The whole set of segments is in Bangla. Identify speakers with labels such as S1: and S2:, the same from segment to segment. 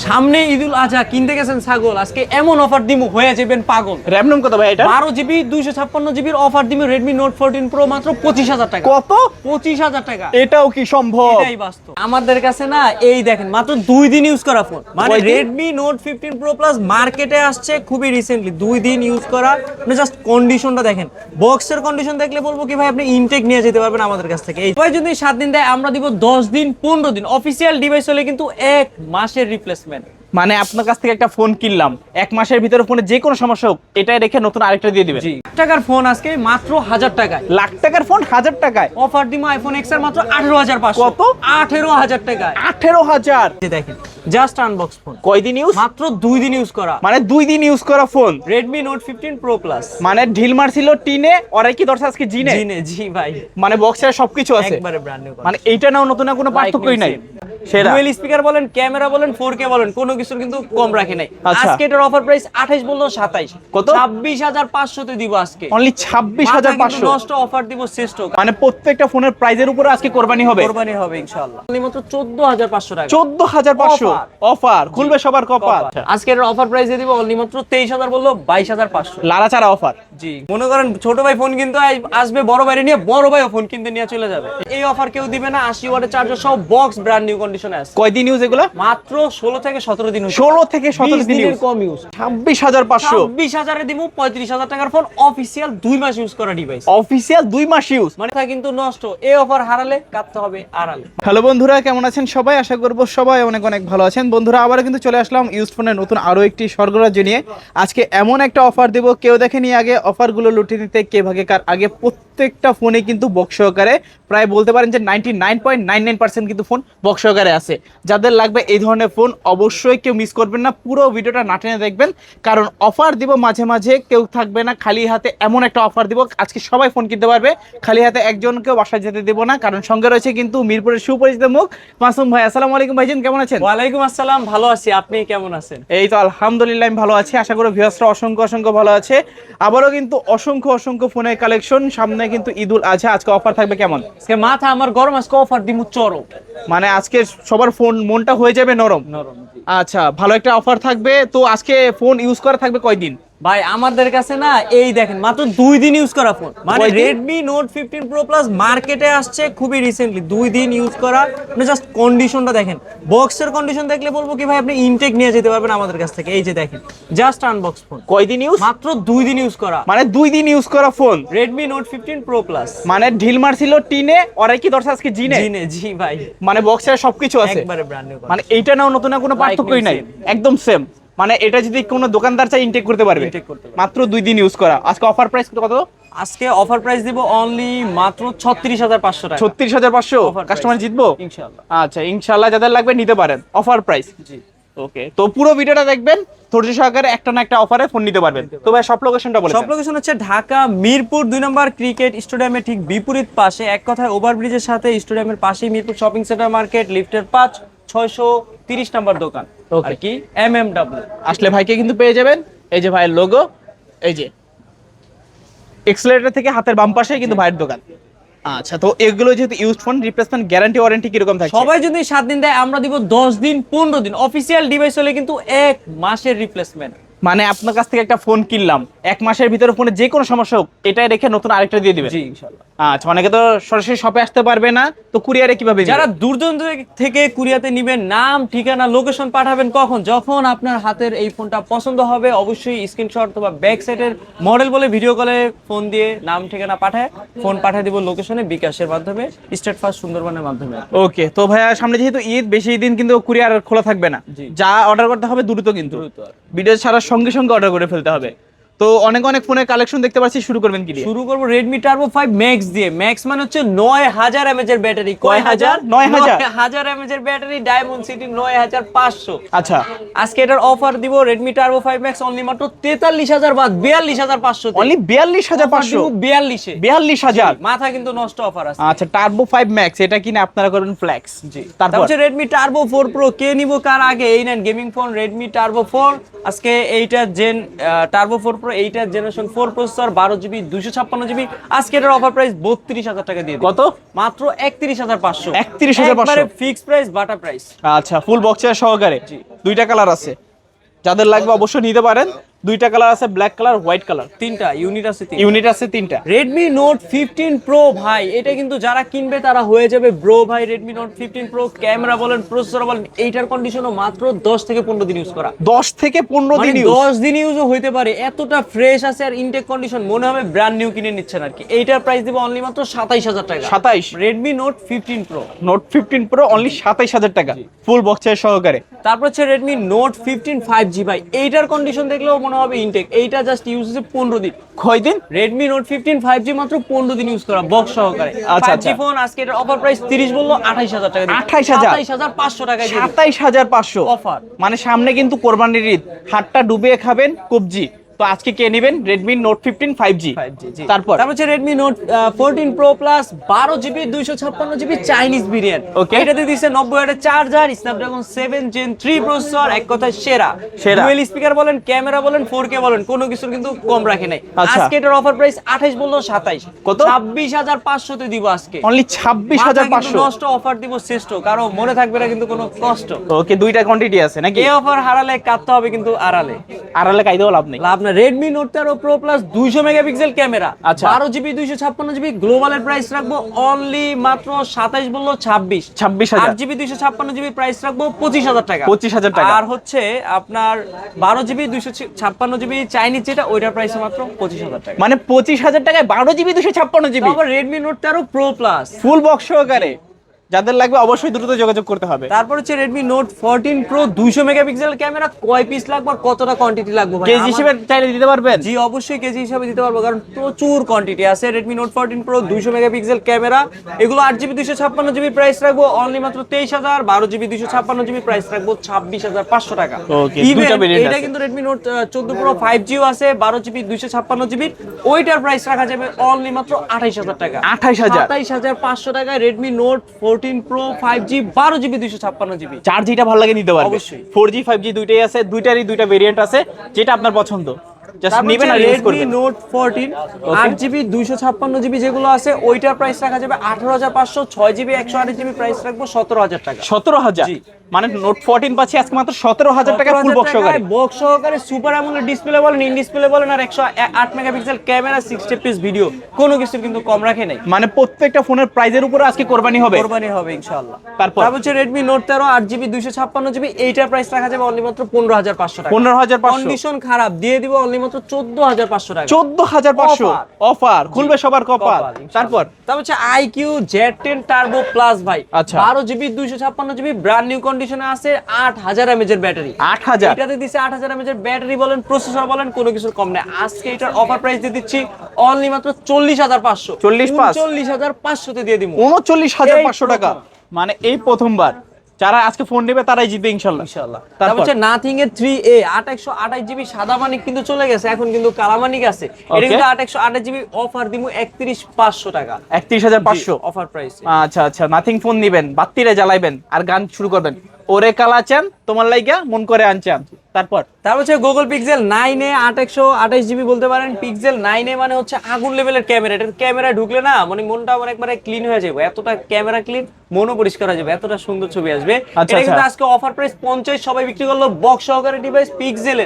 S1: সামনে ঈদুল আজহা কিনতে গেছেন ছাগল, আজকে এমন অফার দিমু হয়ে যাবেন পাগল।
S2: র‍্যাম রম কত ভাই এটা?
S1: 12GB 256GB অফার দিমু Redmi Note 14 Pro মাত্র 25000 টাকা।
S2: কত?
S1: 25000 টাকা।
S2: এটাও কি সম্ভব?
S1: এটাই বাস্তব। আমাদের কাছে না এই দেখেন মাত্র 2 দিন ইউজ করা ফোন, মানে Redmi Note 15 Pro Plus মার্কেটে আসছে খুবই রিসেন্টলি, 2 দিন ইউজ করা। আপনি জাস্ট কন্ডিশনটা দেখেন, বক্সের কন্ডিশন দেখলে বলবো কি ভাই আপনি ইনটেক নিয়ে যেতে পারবেন আমাদের কাছ থেকে। এই ভাই যদি 7 দিন দেয় আমরা দিব 10 দিন 15 দিন। অফিশিয়াল ডিভাইস হলে কিন্তু 1 মাসের রিপ্লেসমেন্ট।
S2: মানে আপনার কাছ থেকে একটা ফোন কিনলাম, 1 মাসের ভিতরে ফোনে যে কোনো সমস্যা হোক এটাই রেখে নতুন আরেকটা দিয়ে দিবেন।
S1: জি, টাকার ফোন আজকে মাত্র 1000 টাকায়।
S2: লাখ টাকার ফোন 1000 টাকায়
S1: অফার দিমু আইফোন এক্স এর মাত্র 18500।
S2: কত?
S1: 18000 টাকায়।
S2: 18000?
S1: এই দেখেন জাস্ট আনবক্স ফোন,
S2: কয়দিন ইউজ?
S1: মাত্র 2 দিন ইউজ করা।
S2: মানে 2 দিন ইউজ করা phone.
S1: Redmi Note 15 Pro Plus।
S2: মানে ঢিল মারছিল টিনে, ওরাই কি ধরছে আজকে জিনে?
S1: জিনে, জি ভাই,
S2: মানে বক্সের সবকিছু আছে,
S1: একবারে ব্র্যান্ড নিউ।
S2: মানে এইটা নাও নতুন না, কোনো পার্থক্যই নাই। সেরা
S1: ডুয়েল স্পিকার বলেন, ক্যামেরা বলেন, 4K বলেন, কোনো কিছুর কিন্তু কম রাখে নাই।
S2: আচ্ছা।
S1: আজকে এটার অফার প্রাইস 28 বললো 27।
S2: কত?
S1: 26500 তে দিব আজকে।
S2: অনলি 26500।
S1: নষ্ট অফার দিব শ্রেষ্ঠ।
S2: মানে প্রত্যেকটা ফোনের প্রাইজের উপরে আজকে কোরবানি হবে।
S1: কোরবানি হবে ইনশাআল্লাহ। মাত্র 14500 টাকা।
S2: 14500 অফার, খুলবে সবার কপাল।
S1: আজকে এর অফার প্রাইস দিয়ে দিব অনলি মাত্র 23000 বললো 22500।
S2: লাড়াচাড়া অফার।
S1: জি, মনে করেন ছোট ভাই ফোন কিনতে আসবে, বড় ভাইরে নিয়ে বড় ভাইও ফোন কিনতে নিয়ে চলে যাবে। এই অফার কেউ দিবে না। 80 ওয়াটের চার্জার সহ বক্স ব্র্যান্ড নিউ কন্ডিশনে আছে।
S2: কয়দিন ইউজ এগুলা?
S1: মাত্র 16 থেকে 17 দিন।
S2: 16 থেকে 17 দিন ইউজ।
S1: কম ইউজ।
S2: 26500।
S1: 26000 এ দিমু 35000 টাকার ফোন, অফিশিয়াল 2 মাস ইউজ করা ডিভাইস।
S2: অফিশিয়াল 2 মাস ইউজ,
S1: মানে তা কিন্তু নষ্ট। এই অফার হারালে কাটতে হবে আড়ালে।
S2: হ্যালো বন্ধুরা, কেমন আছেন সবাই? আশা করব সবাই অনেক অনেক ভালো আছেন। বন্ধুরা আবার কিন্তু চলে আসলাম ইউজড ফোনের নতুন আরো একটি স্বর্গরাজ্য নিয়ে। আজকে এমন একটা অফার দেব, কেউ দেখেনি আগে। অফারগুলো লুটে নিতে কে ভাগে কার আগে। প্রত্যেকটা ফোনে কিন্তু বক্স সহকারে, প্রায় বলতে পারেন যে 99.99% কিন্তু ফোন বক্স সহকারে আছে। যাদের লাগবে এই ধরনের ফোন অবশ্যই কেউ মিস করবেন না, পুরো ভিডিওটা না টেনে দেখবেন, কারণ অফার দিব মাঝে মাঝে, কেউ থাকবে না খালি হাতে। এমন একটা অফার দিব আজকে সবাই ফোন কিনতে পারবে, খালি হাতে একজনকেও বাসায় যেতে দেবো না, কারণ সঙ্গে রয়েছে কিন্তু মিরপুরের সুপরিচিত মুখ মাসুম ভাই। আসসালামু আলাইকুম ভাইজান, কেমন আছেন?
S1: ওয়ালাইকুম আসসালাম, ভালো আছি। আপনি কেমন আছেন?
S2: এই তো আলহামদুলিল্লাহ আমি ভালো আছি। আশা করি ভিউয়ার্সরা অসংখ্য অসংখ্য ভালো আছে। আবারও কিন্তু অসংখ্য অসংখ্য ফোনের কালেকশন। সামনে কিন্তু ঈদুল আজহা, আজকে অফার থাকবে কেমন?
S1: আজকে মাথা আমার গরম, আজকে অফার দিমু চরম।
S2: মানে আজকে সবার ফোন মনটা হয়ে যাবে নরম। আচ্ছা, ভালো একটা অফার থাকবে। তো আজকে ফোন ইউজ করা থাকবে কয়দিন?
S1: ভাই আমাদের কাছে না এই দেখেন মাত্র 2 দিন ইউজ করা ফোন, মানে Redmi Note 15 Pro Plus মার্কেটে আসছে খুবই রিসেন্টলি, 2 দিন ইউজ করা। আপনি জাস্ট কন্ডিশনটা দেখেন, বক্সের কন্ডিশন দেখলে বলবো কি ভাই আপনি ইনটেক নিয়ে যেতে পারবেন আমাদের কাছ থেকে। এই যে দেখেন জাস্ট আনবক্স ফোন।
S2: কয়দিন ইউজ?
S1: মাত্র 2 দিন ইউজ করা।
S2: মানে 2 দিন ইউজ করা phone.
S1: Redmi Note 15 Pro Plus।
S2: মানে ঢিল মারছিল টিনে, ওরাই কি ধরছে আজকে জিনে?
S1: জিনে, জি ভাই,
S2: মানে বক্সের সবকিছু আছে,
S1: একবারে ব্র্যান্ড নিউ।
S2: মানে এইটা নাও নতুন না, কোনো পার্থক্যই নাই, একদম সেম। মানে এটা যদি কোনো দোকানদার চাই ইনটেক করতে পারবে। মাত্র 2 দিন ইউজ করা। আজকে অফার প্রাইস কত?
S1: আজকে অফার প্রাইস দিব অনলি মাত্র 36500 টাকা।
S2: 36500 কাস্টমার জিতবো
S1: ইনশাআল্লাহ।
S2: আচ্ছা ইনশাআল্লাহ, যাদের লাগবে নিতে পারেন, অফার প্রাইস।
S1: জি
S2: ওকে, তো পুরো ভিডিওটা দেখবেন, ধৈর্য সহকারে একটা না একটা অফারে ফোন নিতে পারবেন। তো ভাই সব লোকেশনটা বলেন।
S1: সব লোকেশন হচ্ছে ঢাকা মিরপুর 2 নম্বর ক্রিকেট স্টেডিয়ামের ঠিক বিপরীত পাশে, এক কথায় ওভারব্রিজের সাথে স্টেডিয়ামের পাশেই মিরপুর শপিং সেন্টার মার্কেট, লিফটের 5 630 নম্বর দোকান। আর কি MMW
S2: আসলে ভাইকে কিন্তু পেয়ে যাবেন। এই যে ভাইয়ের লোগো, এই যে এক্সেলারেটর থেকে হাতের বাম পাশে কিন্তু ভাইয়ের দোকান। আচ্ছা, তো এগুলো যেহেতু used phone, replacement guarantee warranty কিরকম থাকে?
S1: সবাই যদি 7 দিন দেয় আমরা দিব 10 দিন 15 দিন। অফিশিয়াল ডিভাইস হলে কিন্তু 1 মাসের রিপ্লেসমেন্ট।
S2: মানে আপনার কাছ থেকে একটা ফোন কিনলাম, 1 মাসের ভিতরে ফোনে যে কোনো সমস্যা হোক এটাই রেখে নতুন আরেকটা দিয়ে দিবেন।
S1: জি ইনশাআল্লাহ।
S2: আচ্ছা, অনেকে তো সরাসরি শপে আসতে পারবে না, তো কুরিয়ারে কিভাবে?
S1: যারা দূর দূরান্ত থেকে কুরিয়াতে নেবেন, নাম ঠিকানা লোকেশন পাঠাবেন কখন, যখন আপনার হাতের এই ফোনটা পছন্দ হবে অবশ্যই স্ক্রিনশট অথবা ব্যাক সাইডের মডেল বলে ভিডিও কলে ফোন দিয়ে নাম ঠিকানা পাঠায় ফোন পাঠিয়ে দিব লোকেশনে, বিকাশের মাধ্যমে, স্টেট ফার্স্ট সুন্দরবনের মাধ্যমে।
S2: ওকে, তো ভাইয়া সামনে যেহেতু ঈদ, বেশি দিন কিন্তু কুরিয়ার খোলা থাকবে না। যা অর্ডার করতে হবে দ্রুত, কিন্তু ভিডিও ছাড়ার সঙ্গে সঙ্গে অর্ডার করে ফেলতে হবে। তো অনেক অনেক ফোনের কালেকশন দেখতে পাচ্ছি, শুরু করবেন কি দিয়ে?
S1: শুরু করব Redmi Turbo 5 Max দিয়ে। ম্যাক্স মানে হচ্ছে 9000 mAh এর ব্যাটারি।
S2: কয় হাজার?
S1: 9000 mAh এর ব্যাটারি, ডায়মন্ড সিটি 9500।
S2: আচ্ছা,
S1: আজকে এটার অফার দিব Redmi Turbo 5 Max অনলি মাত্র 43000 বাদ 42500 তে।
S2: অনলি 42500?
S1: 42000 মাথা কিন্তু নষ্ট অফার আছে।
S2: আচ্ছা, টার্বো 5 ম্যাক্স এটা কিনে আপনারা করবেন ফ্ল্যাক্স।
S1: জি,
S2: তারপর
S1: হচ্ছে Redmi Turbo 4 Pro। কে নিব কার আগে? এই নেন গেমিং ফোন Redmi Turbo 4। আজকে এইটা জেন Turbo 4 Pro 8 generation 4 processor 12GB 256GB আজকে এটার অফার প্রাইস 32,000 টাকা দিয়ে দিই।
S2: কত?
S1: মাত্র 31,500।
S2: 31,500
S1: একবারে ফিক্সড প্রাইস, বাটা প্রাইস।
S2: আচ্ছা, ফুল বক্সের সহকারে। দুইটা কালার আছে, যাদের লাগবে অবশ্যই নিতে পারেন। দুইটা কালার আছে, ব্ল্যাক কালার, হোয়াইট কালার।
S1: তিনটা ইউনিট আছে,
S2: ইউনিট আছে তিনটা।
S1: Redmi Note 15 Pro ভাই, এটা কিন্তু যারা কিনবে তারা হয়ে যাবে ব্রো ভাই। Redmi Note 15 Pro ক্যামেরা বলেন, প্রসেসর বলেন, এইটার কন্ডিশনও মাত্র 10 থেকে 15 দিন ইউজ করা।
S2: 10 থেকে 15 দিন ইউজ।
S1: 10 দিন ইউজও হইতে পারে, এতটা ফ্রেশ আছে আর ইনটেক কন্ডিশন, মনে হবে ব্র্যান্ড নিউ কিনে নিচ্ছেন আর কি। এইটার প্রাইস দিব অনলি মাত্র 27,000 টাকা।
S2: 27?
S1: Redmi Note 15 Pro।
S2: Note 15 Pro only 27,000 টাকা ফুল বক্সের সহকারে।
S1: তারপর হচ্ছে Redmi Note 15 5G ভাই, এইটার কন্ডিশন দেখলেও মনে হবে ইনটেক। এইটা জাস্ট ইউজ হচ্ছে 15 দিন।
S2: কয় দিন?
S1: Redmi Note 15 5G মাত্র 15 দিন ইউজ করা, বক্স সহকারে।
S2: আচ্ছা,
S1: 5G ফোন আজকে এটার অফার প্রাইস 30 বললো 28,000 টাকা।
S2: 28,500
S1: টাকায় দিয়ে
S2: 27,500
S1: অফার।
S2: মানে সামনে কিন্তু কোরবানির ঈদ, হাতটা ডুবিয়ে খাবেন কবজি। তো আজকে কে নেবেন? Redmi Note 15 5G। তারপর
S1: হচ্ছে Redmi Note 14 Pro Plus 12GB 256GB Chinese variant.
S2: Okay,
S1: এটাতে দিছে 90 ওয়াটের চার্জার, Snapdragon 7 Gen 3 প্রসেসর, এক কথায় সেরা। ডুয়াল স্পিকার বলেন, ক্যামেরা বলেন, 4K বলেন, কোনো কিছুর কিন্তু কম রাখে নাই। আজকে এটার অফার প্রাইস 28 বললো 27।
S2: কত?
S1: 26,500 তে দিব আজকে।
S2: অনলি 26,500।
S1: নষ্ট অফার দিব শ্রেষ্ঠ, কারণ মনে থাকবে না কিন্তু কোনো কষ্ট।
S2: ওকে, দুইটা কোয়ান্টিটি আছে নাকি?
S1: এই অফার হারালে কাটতে হবে কিন্তু আড়ালে।
S2: আড়ালে কাইদেও লাভ নেই।
S1: লাভ না। Redmi Note 13 Pro Plus 200 megapixel camera,
S2: আচ্ছা,
S1: 12GB 256GB গ্লোবালের প্রাইস রাখবো অনলি মাত্র 27 বললো 26,000। 8GB 256GB প্রাইস রাখবো 25,000 টাকা।
S2: 25,000 টাকা।
S1: আর হচ্ছে আপনার 12GB 256GB চাইনিজ যেটা, ওইটার প্রাইস মাত্র 25,000 টাকা।
S2: মানে 25,000 টাকায় 12GB 256GB।
S1: আবার Redmi Note 13 Pro Plus
S2: full box সহকারে, যাদের লাগবে অবশ্যই দ্রুত যোগাযোগ করতে হবে।
S1: তারপর হচ্ছে Redmi Note 14 Pro 200 megapixel camera, কয় পিস লাগবে আর কতটা কোয়ান্টিটি লাগবে ভাই?
S2: কেজি হিসেবে চাইলে দিতে পারবেন?
S1: জি অবশ্যই কেজি হিসাবে দিতে পারবো, কারণ প্রচুর কোয়ান্টিটি আছে। Redmi Note 14 Pro 200 megapixel camera, এগুলো 8GB 256GB প্রাইস রাখবো অনলি মাত্র 23,000। 12GB 256GB প্রাইস রাখবো 26,500 টাকা।
S2: ওকে,
S1: Even
S2: দুটো ভেরিয়েন্ট
S1: এটা
S2: আছে।
S1: কিন্তু Redmi Note 14 Pro 5G ও আছে, 12GB 256GB, ওইটার প্রাইস রাখা যাবে অনলি মাত্র 28,000 টাকা। 27,500 টাকায় Redmi Note 14 Pro 5G 12GB 256GB।
S2: চার যেটা ভালো লাগে নিতে পারবে।
S1: অবশ্যই।
S2: 4G 5G দুইটাই আছে, দুইটারই দুইটা ভেরিয়েন্ট আছে, যেটা আপনার পছন্দ জাস্ট নেবেন আর ইউজ
S1: Redmi
S2: করবেন।
S1: Note 14 8GB 256GB যেগুলো আছে, ওইটার প্রাইস রাখা যাবে 18,500। 6GB 128GB প্রাইস রাখবো 17,000 টাকা।
S2: 17,000?
S1: জি।
S2: মানে Note 14 পাচ্ছি আজকে মাত্র 17,000 টাকা ফুল বক্স সহকারে।
S1: বক্স সহকারে সুপার অ্যামোলেড ডিসপ্লে বলেন, ইন ডিসপ্লে বলেন, আর 108 মেগাপিক্সেল ক্যামেরা, 60 ফ্রেম ভিডিও, কোনো কিছু কিন্তু কম রাখে নাই।
S2: মানে প্রত্যেকটা ফোনের প্রাইজের উপরে আজকে কোরবানি হবে।
S1: কোরবানি হবে ইনশাআল্লাহ।
S2: তারপর
S1: হচ্ছে Redmi Note 13 8GB 256GB, এইটার প্রাইস রাখা যাবে অনলি মাত্র 15,500 টাকা।
S2: 15,500।
S1: কন্ডিশন খারাপ, দিয়ে দিব অনলি মাত্র 14,500 টাকা।
S2: 14,500 অফার, খুলবে সবার কপাল। তারপর
S1: হচ্ছে IQ Z10 Turbo Plus ভাই,
S2: আচ্ছা,
S1: 12GB 256GB ব্র্যান্ড নিউ কন্ডিশনে আছে, 8000 mAh এর ব্যাটারি।
S2: 8000?
S1: এটাতে দিছে 8000 mAh এর ব্যাটারি বলেন, প্রসেসর বলেন, কোনো কিছুর কম নাই। আজকে এটার অফার প্রাইস দিয়ে দিচ্ছি অনলি মাত্র 40,500। 39,500 তে দিয়ে দিব।
S2: 39,500 টাকা। মানে এই প্রথমবার যারা আজকে ফোন নেবে তারাই জিতবে ইনশাআল্লাহ।
S1: তারপর হচ্ছে Nothing এর 3A 828GB সাদা মানিক কিন্তু চলে গেছে, এখন কিন্তু কালা মানিক আছে। এটা কিন্তু 828GB অফার দিমু 31,500 টাকা।
S2: 31,500
S1: অফার প্রাইস।
S2: আচ্ছা আচ্ছা, নাথিং ফোন নিবেন, বাত্তিরে জ্বালাইবেন আর গান শুরু করবেন, ওরে কালাচান তোমার লাইগা মন করে আনচান। তারপর
S1: হচ্ছে Google Pixel 9a 828GB বলতে পারেন। Pixel 9a মানে হচ্ছে আগুন লেভেলের ক্যামেরা। এটার ক্যামেরা ঢুকলে না মানে মনটা আমার একবারে ক্লিন হয়ে যাবে, এতটা ক্যামেরা ক্লিন, মনও পরিষ্কার হয়ে যাবে, এতটা সুন্দর ছবি আসবে। এটা কিন্তু আজকে অফার প্রাইস 50, সবাই বিক্রি করলো বক্স সহকারে ডিভাইস। Pixel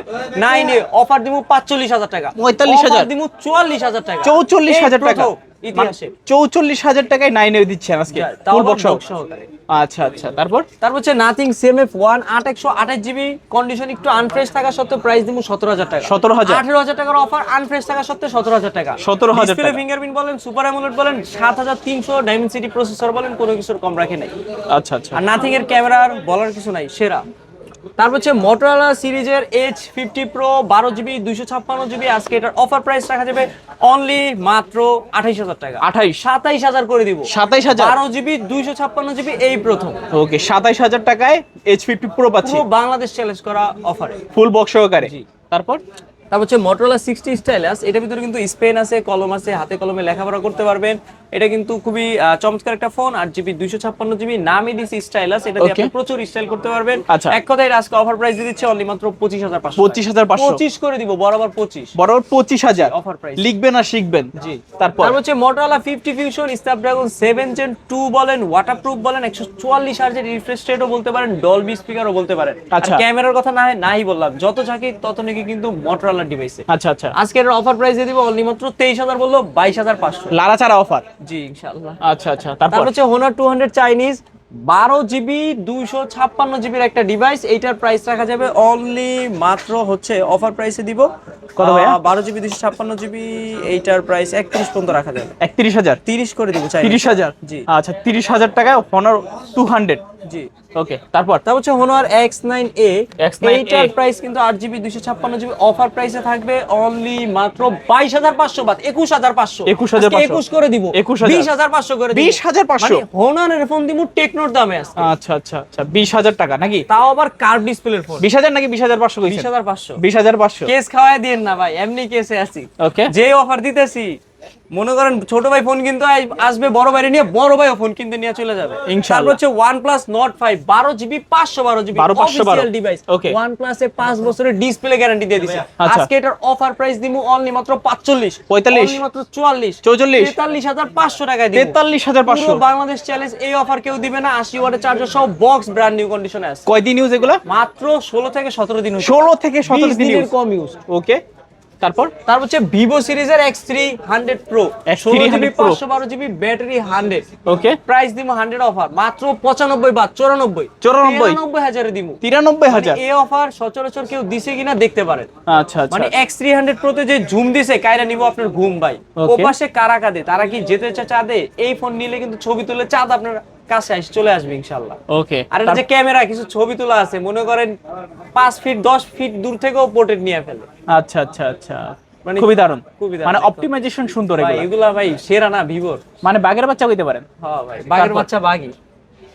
S1: 9a অফার দিমু 45,000 টাকা।
S2: 45,000
S1: দিমু 44,000 টাকা।
S2: 44,000 টাকা
S1: ইতিহাসে
S2: 44,000 টাকায় 9a দিচ্ছেন আজকে ফুল বক্স
S1: সহকারে।
S2: আচ্ছা আচ্ছা, তারপর
S1: হচ্ছে Nothing CMF1 828GB কন্ডিশন একটু আনফ্রেশ থাকা সত্ত্বেও প্রাইস দিমু 17,000 টাকা।
S2: 17,000?
S1: 18,000 টাকার অফার, আনফ্রেশ থাকা সত্ত্বেও 17,000 টাকা।
S2: 17,000
S1: ডিসপ্লে ফিঙ্গারপ্রিন্ট বলেন, সুপার অ্যামোলেড বলেন, 7300 ডাইমেনসিটি প্রসেসর বলেন, কোনো কিছুর কম রাখে নাই।
S2: আচ্ছা আচ্ছা,
S1: আর Nothing এর ক্যামেরার বলার কিছু নাই, সেরা। তারপর হচ্ছে Motorola সিরিজের H50 Pro 12GB 256GB, আজকে এটার অফার প্রাইস রাখা যাবে অনলি মাত্র 28,000 টাকা। 27,000 করে দিব।
S2: 27,000?
S1: 12GB 256GB এই প্রথম।
S2: ওকে, 27,000 টাকায় H50 Pro পাচ্ছি
S1: পুরো বাংলাদেশ চ্যালেঞ্জ করা অফারে,
S2: ফুল বক্স সহকারে। তারপর
S1: হচ্ছে Motorola 60 Stylus, এটার ভিতরে কিন্তু স্পেন আছে, কলম আছে, হাতে কলমে লেখাপড়া করতে পারবেন। এটা কিন্তু খুবই চমৎকার একটা ফোন, 8GB 256GB, নামই দিছি স্টাইলাস। এটা দিয়ে আপনি প্রচুর স্টাইল করতে পারবেন।
S2: আচ্ছা।
S1: এক কথায় আজকে অফার প্রাইস দিয়ে দিচ্ছে অনলি মাত্র 25,500।
S2: 25,500
S1: 25 করে দিব, বরাবর 25।
S2: বরাবর 25,000
S1: অফার প্রাইস।
S2: লিখবেন আর শিখবেন।
S1: জি।
S2: তারপর
S1: হচ্ছে Motorola 50 Fusion, Snapdragon 7 Gen 2 বলেন, ওয়াটারপ্রুফ বলেন, 144 হার্জের রিফ্রেশ রেটও বলতে পারেন, ডলবি স্পিকারও বলতে পারেন। আর
S2: আচ্ছা।
S1: ক্যামেরার কথা নাই বললাম, যত ঝাঁকি তত নাকি কিন্তু Motorola ডিভাইসে।
S2: আচ্ছা আচ্ছা,
S1: আজকের অফার প্রাইস দিয়ে দিব অনলি মাত্র 23,000 বললো 22,500।
S2: লাড়াচাড়া অফার।
S1: জি ইনশাআল্লাহ।
S2: আচ্ছা আচ্ছা, তারপর
S1: তারপর হচ্ছে Honor 200 চাইনিজ, 12GB 256GB একটা ডিভাইস। এইটার প্রাইস রাখা যাবে অনলি মাত্র হচ্ছে অফার প্রাইসে দিব
S2: কত ভাইয়া?
S1: 12GB 256GB, এইটার প্রাইস 31 পর্যন্ত রাখা যাবে।
S2: 31,000
S1: 30 করে দিব চাই।
S2: 30,000।
S1: জি।
S2: আচ্ছা, 30,000 টাকায় Honor 200।
S1: জি।
S2: ওকে, তারপর
S1: হচ্ছে Honor X9A,
S2: X9A
S1: এইটার প্রাইস কিন্তু 8GB 256GB অফার প্রাইসে থাকবে অনলি মাত্র 22,500 বাদ, 21,500।
S2: 21,500
S1: 21 করে দিব,
S2: 21,000
S1: 20,500 করে দিব।
S2: 20,500
S1: Honor এর ফোন দিব টেকনোর দামে আছে।
S2: আচ্ছা আচ্ছা আচ্ছা, 20,000 টাকা নাকি?
S1: তাও আবার কার্ভ ডিসপ্লের ফোন।
S2: 20,000 নাকি 20,500 কইছেন?
S1: 20,500।
S2: 20,500।
S1: কেস খাওয়ায় দিয়েন না ভাই, এমনি কেসে আছি।
S2: ওকে,
S1: যে অফার দিতেছি, মনে করেন ছোট ভাই ফোন কিন্তু আসবে, বড় ভাই নিয়ে, বড় ভাইও ফোন কিনতে নিয়ে চলে যাবে
S2: ইনশাআল্লাহ।
S1: তারপর হচ্ছে OnePlus Nord 5, 12GB 512GB
S2: 512
S1: official device.
S2: ওকে।
S1: OnePlus এ 5 বছরের ডিসপ্লে গ্যারান্টি দিয়ে দিছে।
S2: আচ্ছা।
S1: আজকে এটার অফার প্রাইস দিমু অনলি মাত্র 45,
S2: 45,
S1: অনলি মাত্র 44,
S2: 44,
S1: 43,500 টাকায় দিমু।
S2: 43,500।
S1: পুরো বাংলাদেশ চ্যালেঞ্জ, এই অফার কেউ দিবে না। 80 ওয়াটের চার্জার সহ বক্স ব্র্যান্ড নিউ কন্ডিশনে আছে।
S2: কয়দিন ইউজ এগুলা?
S1: মাত্র 16 থেকে 17 দিন হচ্ছে।
S2: 16 থেকে 17 দিন
S1: দিনের
S2: ইউজ।
S1: কম ইউজ।
S2: ওকে, তারপর
S1: হচ্ছে ভিভো সিরিজের X300 Pro,
S2: X300
S1: 16GB
S2: Pro
S1: 512GB battery 100।
S2: ওকে,
S1: প্রাইস দিমু 100 অফার মাত্র 95 বাদ 94, 93,000 এ দিমু।
S2: 93,000।
S1: এই অফার সচরাচর কেউ দিছে কিনা দেখতে পারেন।
S2: আচ্ছা আচ্ছা,
S1: মানে X300 Pro তে যে জুম দিছে, কাইরা নিব আপনার ঘুম ভাই।
S2: Okay.
S1: ওপাশে কারা কাঁদে, তারা কি যেতে চাঁদে? এই ফোন নিলে কিন্তু ছবি তুলে চাঁদ আপনার কাছে চলে আসবে ইনশাআল্লাহ।
S2: ওকে,
S1: আর এটা যে ক্যামেরা, কিছু ছবি তোলা আছে, মনে করেন 5 ফিট 10 ফিট দূর থেকেও পোর্ট্রেট নিয়ে ফেলে।
S2: আচ্ছা আচ্ছা আচ্ছা,
S1: মানে
S2: খুবই দারুণ।
S1: খুবই দারুণ
S2: মানে
S1: একদম।
S2: অপটিমাইজেশন সুন্দর
S1: ভাই
S2: এগুলা।
S1: এগুলা ভাই সেরা না ভিভোর?
S2: মানে বাগের বাচ্চা কইতে পারেন।
S1: হ্যাঁ ভাই, বাঘের
S2: তারপর?
S1: বাচ্চা বাঘই।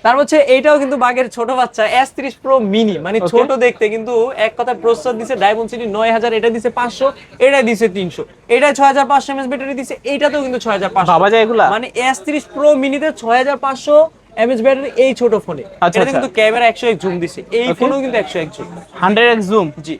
S1: তারপর হচ্ছে এইটাও কিন্তু বাঘের ছোট বাচ্চা, S30 Pro mini, মানে
S2: Okay.
S1: ছোট দেখতে, কিন্তু এক কথা প্রসেসর দিছে Dimensity 9000, এটা দিছে 500, এটা দিছে 300, এটা 6500 mAh ব্যাটারি দিছে, এইটাতেও কিন্তু 6500।
S2: বাবা যায় এগুলা।
S1: মানে S30 Pro mini তে 6500 mAh ব্যাটারি এই ছোট ফোনে।
S2: আচ্ছা,
S1: এটা
S2: আচ্ছা।
S1: কিন্তু ক্যামেরা 101 জুম দিছে, এই
S2: Okay.
S1: ফোনেও কিন্তু 101 জুম।
S2: 100x zoom.
S1: জি।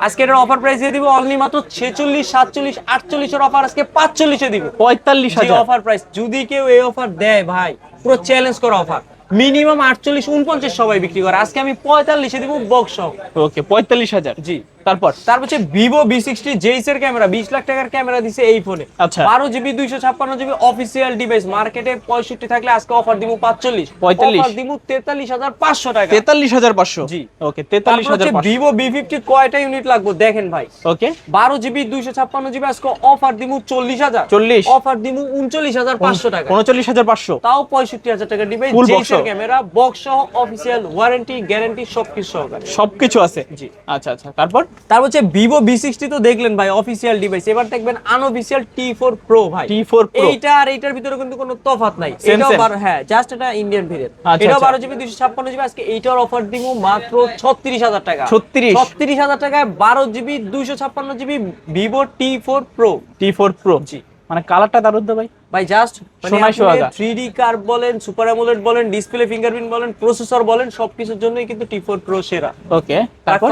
S1: আজকে এটার অফার প্রাইস দিয়ে দিব অনলি মাত্র 46, 47, 48 এর অফার আজকে 45 এ দিব।
S2: 45,000।
S1: অফার প্রাইস, যদি কেউ এই অফার দেয় ভাই, পুরো চ্যালেঞ্জ করা অফার। মিনিমাম 48, 49 সবাই বিক্রি করে, আজকে আমি 45 এ দিব বক্স সহ।
S2: ওকে, 45,000।
S1: জি।
S2: তারপর
S1: হচ্ছে ভিভো V60 জেইস এর ক্যামেরা, 20 লাখ টাকার ক্যামেরা দিছে এই ফোনে।
S2: আচ্ছা।
S1: 12GB 256GB অফিসিয়াল ডিভাইস, মার্কেটে 65 থাকলে আজকে অফার দিব 45,
S2: 45,
S1: অফার দিব 43,500 টাকা।
S2: 43,500।
S1: জি।
S2: ওকে,
S1: তারপর হচ্ছে
S2: 43,500।
S1: ভিভো V50 কয়টা ইউনিট লাগবে দেখেন ভাই।
S2: ওকে,
S1: 12GB 256GB আজকে অফার দিমু 40,000,
S2: 40,
S1: অফার দিমু 39,500 টাকা।
S2: 39,500।
S1: তাও 65,000 টাকা ডিভাইস,
S2: Full box
S1: জেইসের
S2: সহ।
S1: ক্যামেরা, বক্স সহ, অফিসিয়াল ওয়ারেন্টি গ্যারান্টি সবকিছু সহকারে।
S2: সবকিছু আছে।
S1: জি।
S2: আচ্ছা আচ্ছা, তারপর
S1: হচ্ছে ভিভো V60 তো দেখলেন ভাই অফিসিয়াল ডিভাইস, এবার দেখবেন আনঅফিসিয়াল T4 Pro ভাই।
S2: T4 Pro।
S1: এইটা আর এইটার ভিতরে কিন্তু কোনো তফাৎ নাই,
S2: Same,
S1: এটাও
S2: same।
S1: হ্যাঁ জাস্ট এটা ইন্ডিয়ান ভেরিয়েন্ট।
S2: আচ্ছা,
S1: এটাও
S2: আচ্ছা।
S1: 12GB 256GB, আজকে এইটার অফার দিমু মাত্র 36,000 টাকা।
S2: 36,000
S1: টাকায় 12GB 256GB Vivo T4 Pro।
S2: T4 Pro।
S1: জি।
S2: মানে কালারটা দারুণ তো ভাই।
S1: ভাই জাস্ট
S2: সোনাই সোহাগা।
S1: 3D কার্ভ বলেন, সুপার অ্যামোলেড বলেন, ডিসপ্লে ফিঙ্গারপ্রিন্ট বলেন, প্রসেসর বলেন, সবকিছুর জন্যই কিন্তু T4 Pro সেরা।
S2: ওকে, তারপর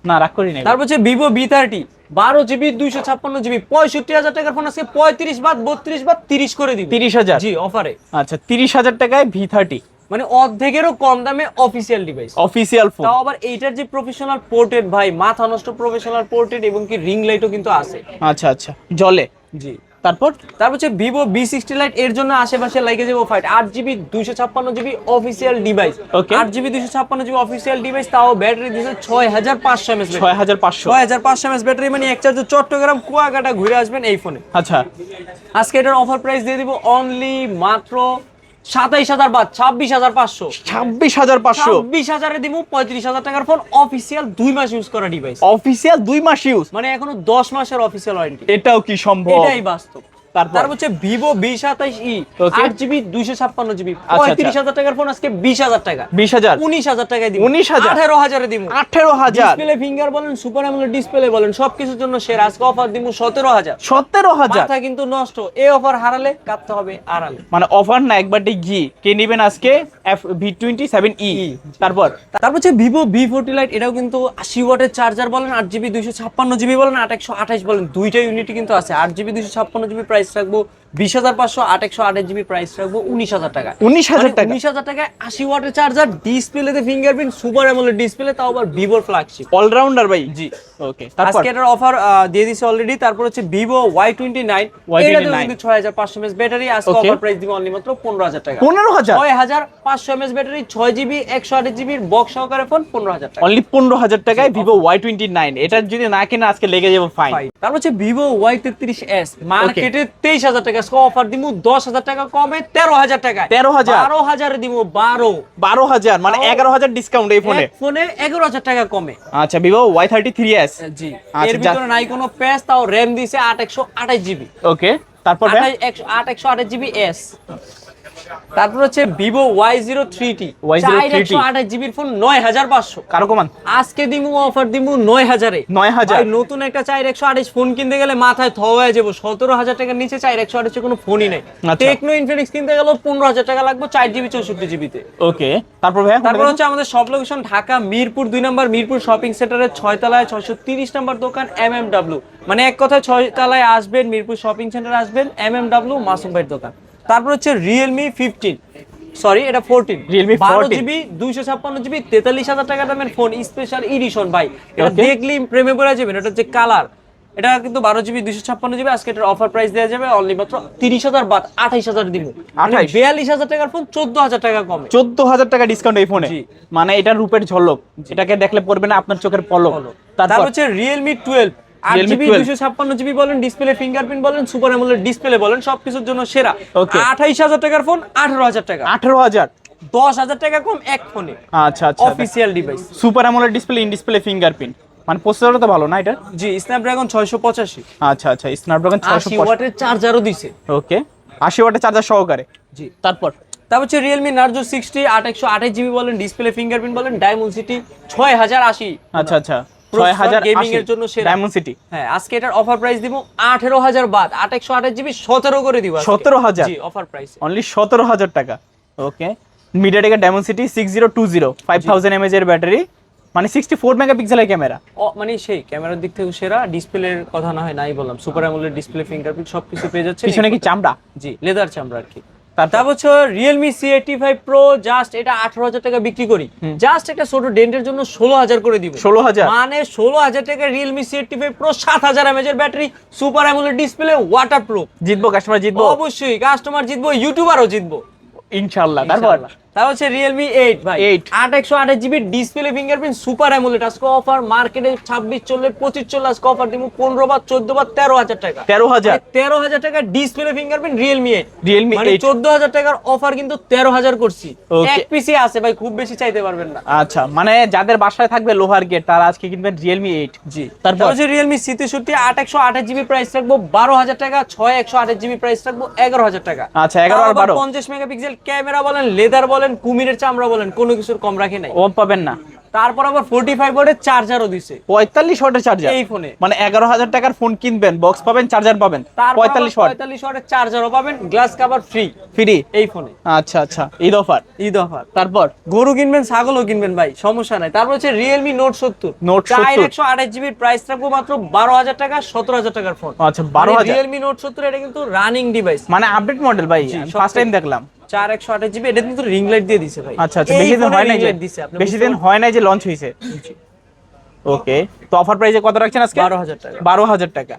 S2: না রাগ করি নাই।
S1: তারপর হচ্ছে ভিভো V30, 12GB 256GB 65,000 টাকার ফোন আজকে 35 বাদ 32 বাদ 30 করে দিবি।
S2: 30,000।
S1: জি অফারে।
S2: আচ্ছা, 30,000 টাকায় V30
S1: মানে অর্ধেকেরও কম দামে অফিসিয়াল ডিভাইস।
S2: Official phone.
S1: তাও আবার এইটার যে প্রফেশনাল পোর্ট্রেট ভাই, মাথা নষ্ট প্রফেশনাল পোর্ট্রেট, এবং কি রিং লাইটও কিন্তু আছে।
S2: আচ্ছা আচ্ছা, জলে।
S1: জি।
S2: তারপর
S1: হচ্ছে ভিভো V60 লাইট, এর জন্য আশেপাশে লাগে যাবে fight. 8GB 256GB official device.
S2: Okay.
S1: 8GB 256GB official device, তাও ব্যাটারি দিছে 6500 mAh।
S2: 6,500।
S1: 6500 mAh ব্যাটারি, মানে এক চার্জে চট্টগ্রাম কুয়াকাটা ঘুরে আসবেন এই ফোনে।
S2: আচ্ছা,
S1: আজকে এটার অফার প্রাইস দিয়ে দিব অনলি মাত্র 27,000 বাদ 26,500।
S2: 26,500।
S1: 26,000 এ দিব 35,000 টাকার ফোন, অফিসিয়াল 2 মাস ইউজ করা ডিভাইস।
S2: অফিসিয়াল 2 মাস ইউজ,
S1: মানে এখনো 10 মাসের অফিসিয়াল ওয়ারেন্টি।
S2: এটাও কি সম্ভব?
S1: এটাই বাস্তব।
S2: তারপর
S1: হচ্ছে Vivo V27e
S2: Okay.
S1: 8GB 256GB
S2: আচ্ছা।
S1: 35,000 টাকার ফোন আজকে 20,000 টাকা
S2: 20,000
S1: 19,000 টাকায় দিব
S2: 19,000
S1: 18,000 এ দিব
S2: 18,000
S1: ডিসপ্লে ফিঙ্গার বলেন সুপার অ্যামোলেড ডিসপ্লে বলেন সবকিছুর জন্য সেরা আজকে অফার দিব 17,000
S2: 17,000
S1: মাথা কিন্তু নষ্ট এই অফার হারালে কাটতে হবে আড়ালে
S2: মানে অফার না একবারটি ঘি কে নেবেন আজকে V27e তারপর
S1: হচ্ছে ভিভো V40 লাইট এটাও কিন্তু 80 ওয়াটের চার্জার বলেন 8GB 256GB বলেন 8 বলেন দুইটা ইউনিটই কিন্তু আছে 8GB 256GB প্রাইস রাখবো 20,500 828GB প্রাইস রাখবো 19,000 টাকা
S2: 19,000 টাকা
S1: 19,000 টাকায় 80 ওয়াটের চার্জার ডিসপ্লেতে ফিঙ্গারপ্রিন্ট সুপার অ্যামোলেড ডিসপ্লে তাও আবার ভিভোর ফ্ল্যাগশিপ
S2: অলরাউন্ডার ভাই
S1: জি
S2: ওকে তারপর
S1: আজকে এটার অফার দিয়ে দিছে অলরেডি তারপর হচ্ছে ভিভো Y29 এটাতেও কিন্তু 6500 mAh ব্যাটারি আজকে
S2: Okay.
S1: অফার প্রাইস দিব অনলি মাত্র 15,000 টাকা
S2: 15,000
S1: 6500 mAh ব্যাটারি 6GB 128GB এর বক্স সহকারে ফোন 15,000 টাকা
S2: অনলি 15,000 টাকায় ভিভো Y29 এটার যদি না কেনা আজকে লেগে যাবে ফাইন
S1: তারপর হচ্ছে ভিভো Y33s মার্কেটে 23,000 টাকা আজকে অফার দিব 10,000 টাকা কমে 13,000 টাকা
S2: 13,000
S1: 12,000 এ দিব
S2: 12,000 মানে 11,000 ডিসকাউন্ট এই ফোনে
S1: ফোনে 11,000 টাকা কমে
S2: আচ্ছা ভিভো Y33s
S1: জি
S2: আচ্ছা,
S1: এর ভিতরে নাই কোনো প্যাচ তাও র‍্যাম দিছে 828GB
S2: ওকে তারপর ভাই
S1: 828GB এস তারপর হচ্ছে ভিভো Y03t
S2: Y03T
S1: 128GB এর ফোন 9,500
S2: কারো কমান
S1: আজকে দিমু অফার দিমু 9,000 এ
S2: 9,000
S1: ভাই নতুন একটা 4128 ফোন কিনতে গেলে মাথায় থ হয়ে যাবো 17,000 টাকার নিচে 4128 এর কোনো ফোনই নাই
S2: আচ্ছা।
S1: টেকনো ইনফিনিক্স কিনতে গেল 15,000 টাকা লাগবে 4GB 64GB তে
S2: ওকে তারপর ভাই
S1: তারপর হচ্ছে আমাদের সব লোকেশন ঢাকা মিরপুর 2 নম্বর মিরপুর শপিং সেন্টারের 6 তলায় 630 নম্বর দোকান MMW মানে এক কথায় 6 তলায় আসবেন মিরপুর শপিং সেন্টারে আসবেন MMW মাসুম ভাইয়ের দোকান তারপর হচ্ছে Realme 15 সরি এটা 14
S2: Realme 14
S1: 12GB 256GB 43,000 টাকা দামের ফোন স্পেশাল এডিশন ভাই এটা
S2: Okay.
S1: দেখলি প্রেমে পড়ে যাবেন এটা হচ্ছে কালার এটা কিন্তু 12GB 256GB আজকে এটার অফার প্রাইস দেওয়া যাবে অনলি মাত্র 30,000 বাদ 28,000 দিব
S2: 28
S1: 42,000 টাকার ফোন 14,000 টাকা কমে
S2: 14,000 টাকা ডিসকাউন্ট এই ফোনে
S1: জি।
S2: মানে এটা রূপের ঝলক এটাকে দেখলে পড়বে না আপনার চোখের পলক
S1: তারপর
S2: তারপর
S1: হচ্ছে Realme 12 8GB 256GB বলেন ডিসপ্লে ফিঙ্গারপ্রিন্ট বলেন সুপার অ্যামোলেড ডিসপ্লে বলেন সবকিছুর জন্য সেরা
S2: Okay.
S1: 28,000 টাকার ফোন 18,000 টাকা
S2: 18,000
S1: 10,000 টাকা কম এক ফোনে
S2: আচ্ছা আচ্ছা
S1: official device
S2: super AMOLED display in display fingerprint মানে প্রসেসরও তো ভালো না এটা
S1: জি স্ন্যাপড্রাগন 685
S2: আচ্ছা আচ্ছা স্ন্যাপড্রাগন
S1: 80 ওয়াটের চার্জারও দিছে
S2: ওকে 80 ওয়াটের চার্জার সহকারে
S1: জি
S2: তারপর
S1: হচ্ছে Realme Narzo 60 128GB বলেন ডিসপ্লে ফিঙ্গারপ্রিন্ট বলেন ডায়মন্ড সিটি 6080
S2: আচ্ছা আচ্ছা
S1: Processor
S2: 6080
S1: gaming এর জন্য সেরা।
S2: ডায়মন্ড সিটি
S1: হ্যাঁ আজকে এটার অফার প্রাইস দিব 18,000 বাদ 128GB 17 করে দিব আজকে।
S2: 17,000
S1: জি অফার প্রাইস
S2: অনলি 17,000 টাকা ওকে মিডিয়াটেকের ডায়মন্ড সিটি 6020 5000 mAh এর ব্যাটারি মানে 64 মেগাপিক্সেলের ক্যামেরা
S1: মানে সেই ক্যামেরার দিক থেকে সেরা ডিসপ্লের কথা না হয় নাই বললাম সুপার অ্যামোলেড ডিসপ্লে ফিঙ্গারপ্রিন্ট সবকিছু পেয়ে যাচ্ছে
S2: পিছনে কি চামড়া
S1: জি লেদার চামড়া আর কি তারপর হচ্ছে Realme C85 Pro জাস্ট এটা 18,000 টাকা বিক্রি করি জাস্ট একটা ছোট ডেন্টের জন্য 16,000 করে দিব
S2: 16,000
S1: মানে 16,000 টাকা Realme C85 Pro 7,000 mAh এর battery super AMOLED display waterproof
S2: জিতবো কাস্টমার জিতবো
S1: অবশ্যই কাস্টমার জিতবো ইউটিউবারও জিতবো
S2: ইনশাআল্লাহ তারপর
S1: তারপর হচ্ছে Realme 8 ভাই 128GB display fingerprint super AMOLED আজকে অফার মার্কেটে 26 চললে 25 চললে আজকে অফার দিব 15 বা 14 বা 13,000 টাকা
S2: 13,000
S1: 13,000 টাকা ডিসপ্লে ফিঙ্গারপ্রিন্ট Realme 8
S2: Realme
S1: মানে
S2: 8
S1: 14,000 টাকার অফার কিন্তু 13,000 করছি
S2: Okay.
S1: এক পিসি আছে ভাই খুব বেশি চাইতে পারবেন না
S2: আচ্ছা মানে যাদের বাসায় থাকবে লোহার গেট তারা আজকে কিনবেন Realme 8
S1: জি
S2: তারপর
S1: তারপর হচ্ছে Realme C63 828GB প্রাইস রাখবো 12,000 টাকা 6128GB প্রাইস রাখবো 11,000 টাকা
S2: আচ্ছা 11 আর 12
S1: 50 মেগাপিক্সেল ক্যামেরা বলেন লেদার বলেন কুমিরের চামড়া বলেন কোনো কিছুর কম রাখে নাই
S2: ও পাবেন না
S1: তারপর আবার 45 ওয়াটের চার্জারও দিছে
S2: 45 ওয়াটের চার্জার
S1: এই ফোনে
S2: মানে 11,000 টাকার ফোন কিনবেন বক্স পাবেন চার্জার পাবেন 45 ওয়াট
S1: 45 ওয়াটের চার্জারও পাবেন গ্লাস কভার ফ্রি
S2: ফ্রি
S1: এই ফোনে
S2: আচ্ছা আচ্ছা ঈদ অফার
S1: ঈদ অফার
S2: তারপর
S1: গরু কিনবেন ছাগলও কিনবেন ভাই সমস্যা নাই তারপর হচ্ছে Realme Note 70
S2: Note 70
S1: 128GB price রাখবো মাত্র 12,000 টাকা 17,000 টাকার ফোন
S2: আচ্ছা 12,000
S1: Realme Note 70 এটা কিন্তু রানিং ডিভাইস
S2: মানে আপডেট মডেল ভাই
S1: সব
S2: ফার্স্ট টাইম দেখলাম
S1: 128GB এটা কিন্তু রিং লাইট দিয়ে দিছে ভাই
S2: আচ্ছা আচ্ছা বেশি দিন হয় নাই যে বেশি দিন হয় নাই যে লঞ্চ হইছে ওকে তো অফার প্রাইসে কত রাখছেন আজকে
S1: 12,000 টাকা
S2: 12,000 টাকা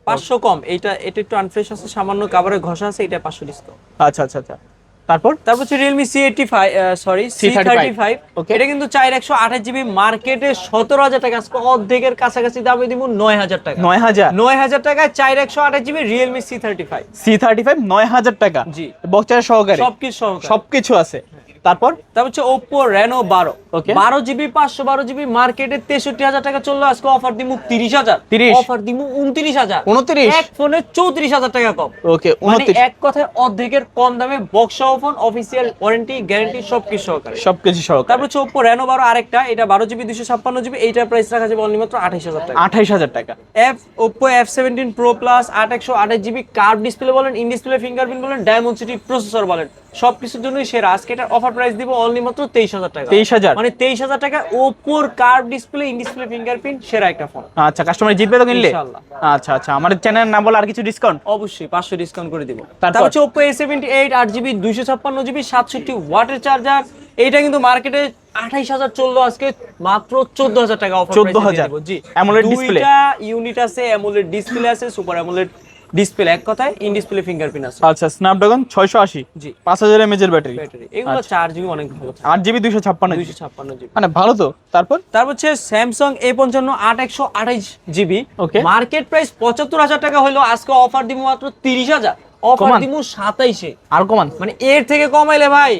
S1: 500 কম এটা একটু আনফ্রেশ আছে সামান্য কভারে ঘষা আছে এটা 500 ডিসকাউন্ট
S2: আচ্ছা আচ্ছা আচ্ছা তারপর
S1: হচ্ছে Realme C85 sorry C35
S2: Okay.
S1: এটা কিন্তু 128GB মার্কেটে 17,000 টাকা আজকে অর্ধেকের কাছাকাছি দামে দিব 9,000 টাকা
S2: 9,000
S1: 9,000 টাকায় 128GB Realme C35
S2: C35 9,000 টাকা
S1: জি
S2: বক্স চার্জার সহকারে
S1: সবকিছু সহকারে
S2: সবকিছু আছে তারপর
S1: হচ্ছে Oppo Reno 12
S2: Okay.
S1: 12GB 512GB মার্কেটে 63,000 টাকা চললো, আজকে অফার দিমু 30,000,
S2: 30
S1: অফার দিমু 29,000,
S2: 29
S1: এক ফোনে 34,000 টাকা কম।
S2: ওকে
S1: মানে
S2: 29
S1: এক কথায় অর্ধেকের কম দামে বক্স সহ ফোন, অফিসিয়াল ওয়ারেন্টি গ্যারান্টি সবকিছু সহকারে।
S2: সবকিছু সহকারে।
S1: তারপর হচ্ছে Oppo Reno 12 আরেকটা, এটা 12GB 256GB, এইটার প্রাইস রাখা যাবে অনলি মাত্র 28,000 টাকা।
S2: 28,000 টাকা।
S1: Oppo F17 Pro Plus 8/128GB curve display বলেন, ইন ডিসপ্লে ফিঙ্গারপ্রিন্ট বলেন, ডায়মন্ড প্রসেসর বলেন, সবকিছুর জন্যই সেরা। আজকে এটার অফার প্রাইস দিব অনলি মাত্র 23,000 টাকা।
S2: 23,000
S1: মানে 23,000 টাকা Oppo curve display, in display fingerprint, সেরা একটা ফোন।
S2: আচ্ছা, কাস্টমার জিতবে তো কিনলে?
S1: ইনশাআল্লাহ।
S2: আচ্ছা আচ্ছা, আমাদের চ্যানেলের নাম বলে আর কিছু ডিসকাউন্ট?
S1: অবশ্যই 500 ডিসকাউন্ট করে দিব।
S2: তারপর?
S1: তারপর হচ্ছে Oppo A78 8GB 256GB 67 ওয়াটের চার্জার, এইটা কিন্তু মার্কেটে 28,000 চললো, আজকে মাত্র 14,000 টাকা অফার প্রাইসে
S2: 14,000
S1: দিব। জি,
S2: AMOLED ডিসপ্লে,
S1: দুইটা ইউনিট আছে, অ্যামোলেড ডিসপ্লে আছে, সুপার অ্যামোলেড ডিসপ্লে, এক কথায় ইন ডিসপ্লে ফিঙ্গারপ্রিন্ট আছে।
S2: আচ্ছা, স্ন্যাপড্রাগন 680,
S1: জি,
S2: 5000 mAh এর ব্যাটারি,
S1: ব্যাটারি, এগুলো 4GB অনেক ভালো,
S2: 8GB 256GB,
S1: 256GB,
S2: মানে ভালো তো। তারপর
S1: হচ্ছে Samsung A55 8/128GB,
S2: Okay.
S1: Market price 75,000 টাকা হলো, আজকে অফার দিব মাত্র 30,000, অফার
S2: কমান?
S1: দিব 27-এ।
S2: আর কমান?
S1: মানে এর থেকে কমাইলে ভাই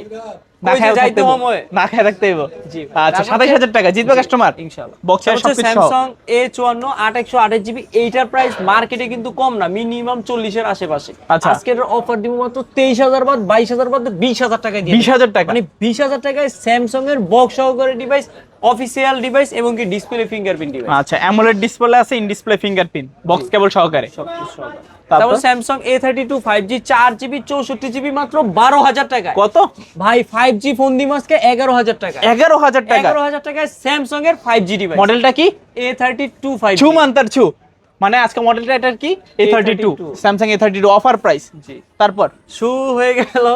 S2: না
S1: কইতে
S2: খায়
S1: যাইতে
S2: থাকতে
S1: হবে।
S2: হইবো, না খায় থাকতে হইবো।
S1: জি,
S2: আচ্ছা,
S1: তারপর
S2: 27,000 টাকা জিতবে কাস্টমার
S1: ইনশাআল্লাহ।
S2: বক্সের
S1: হচ্ছে
S2: সবকিছু সহ।
S1: স্যামসাং A54 8/128GB, এইটার প্রাইস মার্কেটে কিন্তু কম না, মিনিমাম 40 এর আশেপাশে।
S2: আচ্ছা।
S1: আজকের অফার দিব মাত্র 23,000 বাদ 22,000 বাদ 20,000 টাকায় দিয়ে
S2: 20,000 টাকা,
S1: মানে 20,000 টাকায় স্যামসাং এর বক্স সহকারে ডিভাইস, অফিসিয়াল ডিভাইস এবং কি ডিসপ্লে ফিঙ্গারপ্রিন্ট ডিভাইস।
S2: আচ্ছা, অ্যামোলেড ডিসপ্লে আছে, ইন ডিসপ্লে ফিঙ্গারপ্রিন্ট, বক্স কেবল সহকারে।
S1: সবকিছু সহকারে।
S2: তারপর?
S1: তারপর Samsung A32 5G 4GB 64GB মাত্র 12,000 টাকা।
S2: কত?
S1: ভাই 5G ফোন দিম আজকে 11,000 টাকা।
S2: 11,000 টাকা
S1: 11,000 টাকায় স্যামসাং এর 5G ডিভাইস।
S2: মডেলটা কি?
S1: A32 5G।
S2: ছু মান্তার ছু, মানে আজকে মডেলটা এটার কি? A32, Samsung A32 offer price.
S1: জি,
S2: তারপর
S1: শুরু হয়ে গেল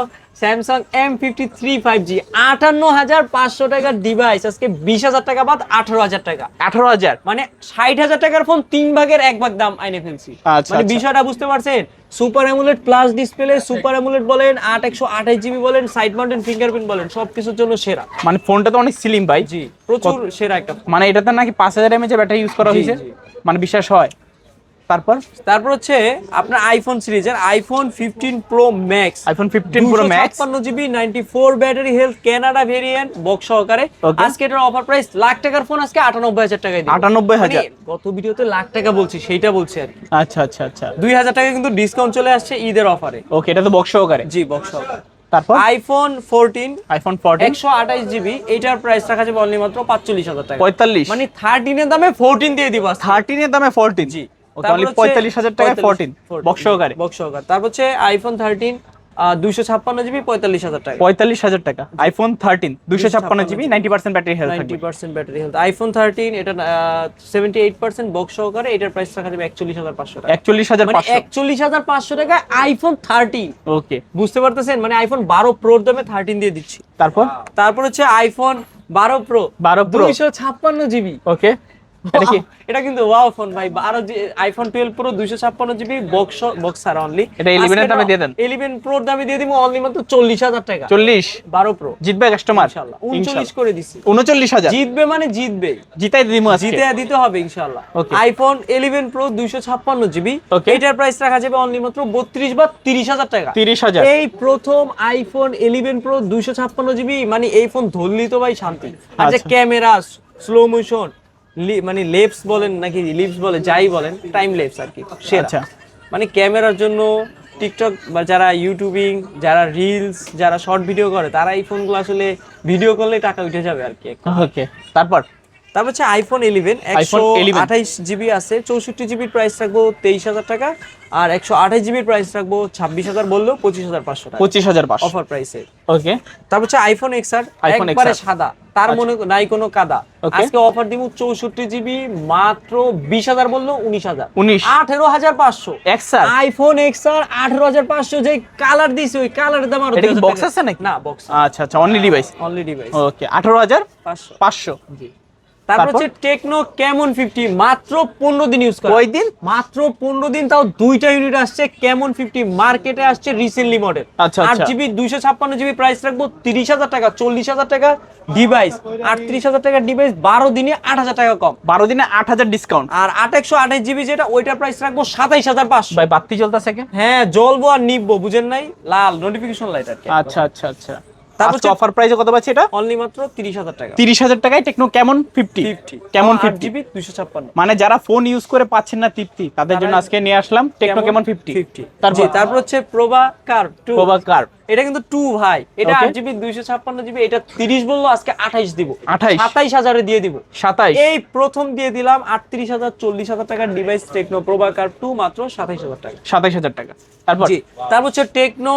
S1: স্যামসাং M53 5G 58,500 টাকার ডিভাইস, আজকে 20,000 টাকা বাদ 18,000 টাকা।
S2: 18,000,
S1: মানে 60,000 টাকার ফোন 3 ভাগের 1 ভাগ দাম আইনে ফেলছি।
S2: আচ্ছা,
S1: মানে
S2: আচ্ছা।
S1: বিষয়টা বুঝতে পারছেন? Super AMOLED plus display, super AMOLED বলেন, 8/128GB বলেন, সাইড মাউন্টেন ফিঙ্গারপ্রিন্ট বলেন, সবকিছুর জন্য সেরা।
S2: মানে ফোনটা তো অনেক স্লিম ভাই।
S1: জি, প্রচুর সেরা একটা ফোন।
S2: মানে এটাতে নাকি 5000 mAh ব্যাটারি ইউজ করা
S1: জি,
S2: হয়েছে,
S1: জি।
S2: মানে বিশ্বাস হয়। তারপর
S1: হচ্ছে আপনার আইফোন সিরিজের iPhone 15 pro max,
S2: iPhone 15 pro max
S1: 256GB 94 battery health Canada variant box সহকারে।
S2: Okay.
S1: আজকে এটার অফার প্রাইস লাখ টাকার ফোন আজকে 98,000 টাকায় দিই।
S2: 98,000
S1: গত ভিডিওতে লাখ টাকা বলছি, সেইটা বলছি আর কি।
S2: আচ্ছা আচ্ছা আচ্ছা,
S1: 2,000 টাকা কিন্তু ডিসকাউন্ট চলে আসছে ঈদের অফারে।
S2: ওকে, এটা তো বক্স সহকারে।
S1: জি, বক্স সহকারে।
S2: তারপর
S1: আইফোন 14
S2: আইফোন 14
S1: 128GB, এইটার প্রাইস রাখা যাবে অনলি মাত্র 45,000 টাকা।
S2: 45,
S1: মানে 13 এর দামে 14 দিয়ে দিব আজকে।
S2: 13 এর দামে 14।
S1: জি,
S2: ওকে, অনলি 45,000 টাকায় 14 বক্স সহকারে।
S1: বক্স সহকারে। তারপর হচ্ছে আইফোন 13 256GB 45,000 টাকা।
S2: 45,000 টাকা আইফোন 13 256GB 90% ব্যাটারি হেলথ থাকবে।
S1: 90% ব্যাটারি হেলথ। আইফোন 13 এটা 78% বক্স সহকারে, এটার প্রাইস রাখা যাবে 41,500 টাকা।
S2: 41,500,
S1: 41,500 টাকা আইফোন 13।
S2: ওকে।
S1: বুঝতে পারতেছেন? মানে আইফোন 12 প্রোর দামে 13 দিয়ে দিচ্ছি। তারপর হচ্ছে আইফোন 12 প্রো 256GB,
S2: ওকে। এটা কি?
S1: এটা কিন্তু ওয়াও ফোন ভাই। IPhone 12 pro 256GB boxer only.
S2: এটা 11 এর দামে দিয়ে দেন।
S1: 11 প্রোর দামে দিয়ে দিব অনলি মাত্র 40,000 টাকা।
S2: 40
S1: 12 প্রো
S2: জিতবে কাস্টমার
S1: ইনশাআল্লাহ। 39 করে দিছি।
S2: 39,000
S1: জিতবে মানে জিতবে,
S2: জিতাই দিমু আজকে।
S1: জিতে দিতে হবে ইনশাআল্লাহ।
S2: Okay.
S1: IPhone 11 pro 256GB,
S2: Okay.
S1: এটার প্রাইস রাখা যাবে অনলি মাত্র 32 বা 30,000 টাকা।
S2: 30,000
S1: এই প্রথম আইফোন 11 প্রো 256GB, মানে এই ফোন ধরলি তো ভাই শান্তি। আর যে
S2: আচ্ছা।
S1: ক্যামেরা, স্লো মোশন, মানে লেপস বলেন নাকি লিপস বলে, যাই বলেন, টাইম লেপস আর কি সেরা।
S2: আচ্ছা।
S1: মানে ক্যামেরার জন্য টিকটক বা যারা ইউটিউবিং, যারা রিলস, যারা শর্ট ভিডিও করে, তারা এই ফোনগুলো আসলে ভিডিও করলে টাকা উঠে যাবে আর কি।
S2: ওকে। তারপর
S1: হচ্ছে আইফোন 11 128GB আছে, 64GB প্রাইস রাখবো 23,000 টাকা, আর 128GB প্রাইস রাখবো 26,000, বললেও 25,500 টাকা
S2: 25,500
S1: অফার প্রাইসে।
S2: ওকে।
S1: তারপর হচ্ছে আইফোন XR,
S2: iPhone
S1: একবারে
S2: XR
S1: সাদা, তার মনে নাই কোনো কাদা।
S2: Okay.
S1: আজকে অফার দিব 64GB মাত্র 20,000, বললেও 19,000,
S2: 19
S1: 18,500
S2: XR
S1: আইফোন XR 18,500। যে কালার দিছে ওই কালারের দাম আরো
S2: এটা কি
S1: 2,000
S2: বক্স
S1: টাকা।
S2: আছে নাকি?
S1: না, বক্স
S2: আচ্ছা আচ্ছা, only device.
S1: Only device.
S2: Okay, 18,500
S1: 500। জি। তারপর হচ্ছে টেকনো ক্যামন 50, মাত্র 15 দিন ইউজ করা।
S2: কয় দিন?
S1: মাত্র 15 দিন, তাও দুইটা ইউনিট আসছে। ক্যামন 50 মার্কেটে আসছে রিসেন্টলি মডেল।
S2: আচ্ছা, আচ্ছা।
S1: 8GB 256GB প্রাইস রাখবো 30,000 টাকা। 40,000 টাকা ডিভাইস, 38,000 টাকার ডিভাইস, 12 দিনে 8,000 টাকা কম।
S2: 12 দিনে 8,000 ডিসকাউন্ট।
S1: আর 8/128GB যেটা, ওইটার প্রাইস রাখবো 27,500।
S2: ভাই বাতি জ্বলতাছে কে?
S1: হ্যাঁ, জ্বলবো আর নিবো, বুঝেন নাই? লাল নোটিফিকেশন লাইট আর কি।
S2: আচ্ছা আচ্ছা আচ্ছা।
S1: তারপর
S2: আজকে অফার প্রাইসে কত পাচ্ছি এটা?
S1: অনলি মাত্র 30,000 টাকা।
S2: 30,000 টাকায় টেকনো কেমন 50 কেমন 50
S1: জিবি 256।
S2: মানে যারা ফোন ইউজ করে পাচ্ছেন না তৃপ্তি, তাদের জন্য আজকে নিয়ে আসলাম টেকনো কেমন 50।
S1: তারপর হচ্ছে প্রোভা কার্ভ 2।
S2: প্রোভা কার্ভ
S1: এটা কিন্তু 2 ভাই, এটা
S2: Okay.
S1: 8 জিবি 256 জিবি, এটা 30 বললো আজকে 28 দিব,
S2: 28
S1: 27,000 এ দিয়ে দিব।
S2: 27
S1: এই প্রথম দিয়ে দিলাম 38,000 40,000 টাকার ডিভাইস টেকনো প্রোভা কার্ভ 2 মাত্র 27,000 টাকা।
S2: 27,000 টাকা। তারপর
S1: জি, তারপর হচ্ছে Tecno